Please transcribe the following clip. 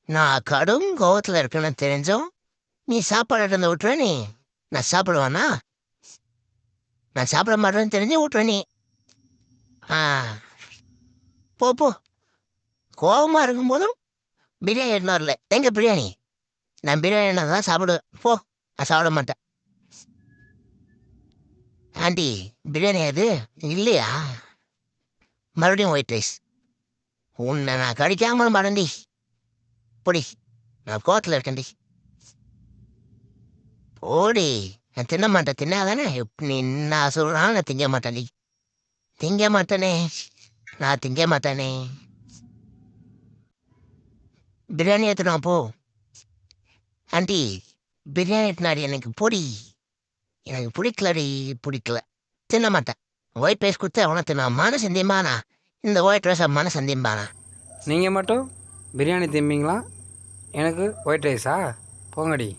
நான் கடும் கோவத்தில் இருக்கேன்னு தெரிஞ்சும் நீ சாப்பாடு எடுத்து விட்டுற நீ. நான் சாப்பிடுவானா? நான் சாப்பிட மாட்டேன்னு தெரிஞ்சு விட்டுற நீ. ஆ போ போ. கோவமாக இருக்கும்போதும் பிரியாணி எடுத்து வரல. எங்க பிரியாணி? நான் பிரியாணி தான் சாப்பிடுவேன். போ. நான் சாப்பிட மாட்டேன். ஆண்டி, பிரியாணி அது இல்லையா? மறுபடியும் ஒயிட் ரைஸ். உன்னை நான் கடிக்காமல் மறண்டி. பொடி. நான் கோவத்தில் இருக்கேன்டி. போடி. நான் தின்ன மாட்டேன். தின்னாதானே நீ நான் சொல்றாலும் நான் திங்க மாட்டேன்டி. திங்க மாட்டேனே. நான் திங்க மாட்டேனே. பிரியாணி எடுத்துடும் போ. ஆண்டி, பிரியாணி எடுத்துனாடி எனக்கு பொடி. எனக்கு பிடிக்கலடி. பிடிக்கல. தின்ன மாட்டேன். ஒயிட் ரைஸ் கொடுத்து அவனை தின்ன மனசு திம்பானா? இந்த ஒயிட் ரைஸ் மனசு திம்பானா? நீங்கள் மட்டும் பிரியாணி திம்பிங்களா? எனக்கு ஒயிட் ரைஸா? போங்கடி.